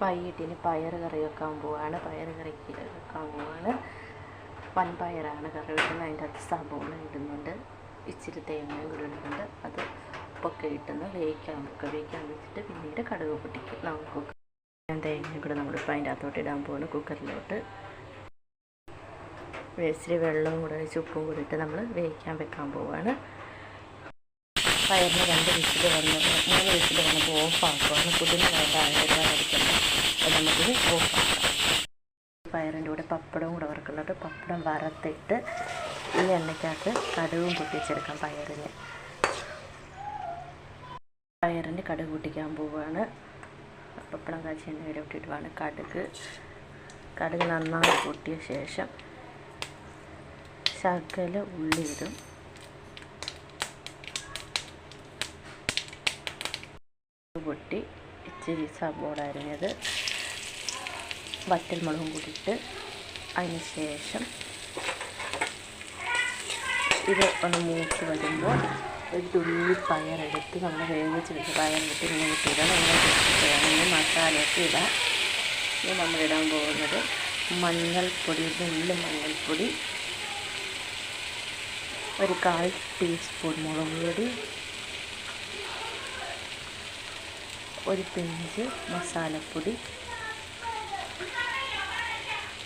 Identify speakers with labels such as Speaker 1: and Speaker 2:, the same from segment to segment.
Speaker 1: വൈകിട്ടിന് പയർ കറി വെക്കാൻ പോവാണ്. പയർ കറിക്ക് വെക്കാൻ പോവാണ്. വൻപയറാണ് കറി വെക്കുന്നത്. അതിൻ്റെ അകത്ത് സബോള ഇടുന്നുണ്ട്, ഇച്ചിരി തേങ്ങയും കൂടി ഇടുന്നുണ്ട്. അത് ഉപ്പൊക്കെ ഇട്ടുന്ന വേവിക്കാൻ വെച്ചിട്ട് പിന്നീട് കടുക് പൊട്ടിക്കും. നമുക്ക് തേങ്ങയും കൂടെ നമ്മളിപ്പോൾ അതിൻ്റെ അകത്തോട്ട് ഇടാൻ പോവാണ്. കുക്കറിലോട്ട് ഇച്ചിരി വെള്ളവും കൂടെ ഒഴിച്ച് ഉപ്പും കൂടി ഇട്ട് നമ്മൾ വേവിക്കാൻ വെക്കാൻ പോവാണ്. പയറിന് 3 വിസിൽ വന്നപ്പോൾ ഓഫാക്കുവാണ്. പുതിന വേണ്ട അടിക്കണം. അത് നമുക്കിത് ഓഫാക്കാം. പയറിൻ്റെ കൂടെ പപ്പടവും കൂടെ വറുക്കുന്നുണ്ട്. പപ്പടം വറുത്തിട്ട് ഈ എണ്ണയ്ക്കകത്ത് കടുകും പൊട്ടിച്ചെടുക്കാം. പയറിന് കടുക് പൊട്ടിക്കാൻ പോവുകയാണ്. പപ്പടം കാച്ചി എണ്ണയിൽ ഇട്ടിട്ടുമാണ് കടുക് നന്നായി പൊട്ടിയ ശേഷം ശകല ഉള്ളി ഇടും. പൊട്ടി ഇച്ചിരി സബോള അരിഞ്ഞത്, വറ്റൽമുളകും കൂടിയിട്ട് അതിന് ശേഷം ഇത് ഒന്ന് മൂത്ത് വരുമ്പോൾ ഒരു തുള്ളി പയറെടുത്ത് നമ്മൾ വേവിച്ച് വെച്ച് പയറെടുത്ത് മൂത്തിടണം. ഇങ്ങനെ മസാലയൊക്കെ ഇടാം. ഇനി നമ്മളിടാൻ പോകുന്നത് മഞ്ഞൾപ്പൊടി, മഞ്ഞൾപ്പൊടി, ഒരു 1/4 ടീസ്പൂൺ മുളക് പൊടി, ഒരു പിഞ്ച് മസാലപ്പൊടി,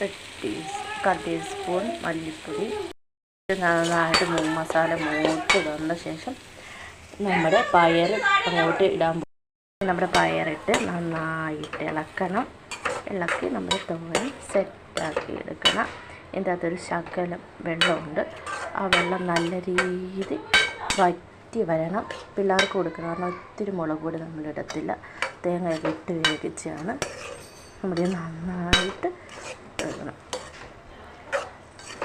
Speaker 1: 1/4 ടീസ്പൂൺ മല്ലിപ്പൊടി. നന്നായിട്ട് മസാല മൂത്ത് വന്ന ശേഷം നമ്മുടെ പയർ അങ്ങോട്ട് ഇടാൻ പോകും. നമ്മുടെ പയറിട്ട് നന്നായിട്ട് ഇളക്കി നമ്മൾ തോരൻ സെറ്റാക്കി എടുക്കണം. ഇതിൻ്റെ അകത്തൊരു ശകലം വെള്ളമുണ്ട്. ആ വെള്ളം നല്ല രീതി വറ്റി വരണം. പിള്ളേർക്ക് കൊടുക്കണം. കാരണം ഒത്തിരി മുളക് പൊടി നമ്മളിടത്തില്ല. തേങ്ങയൊക്കെ ഇട്ട് വേവിച്ചാണ് നമ്മുടെ നന്നായിട്ട് എടുക്കണം.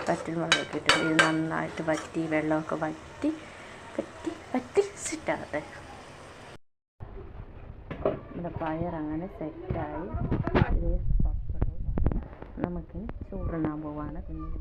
Speaker 1: വറ്റൽമുളകൊക്കെ ഇട്ട് ഇത് നന്നായിട്ട് വറ്റി വെള്ളമൊക്കെ വറ്റി സെറ്റാകട്ടെ. നമ്മുടെ പയർ അങ്ങനെ സെറ്റായി. പപ്പടവും നമുക്കിനി ചോറുണ്ണാൻ പോവാണ്. പിന്നീട്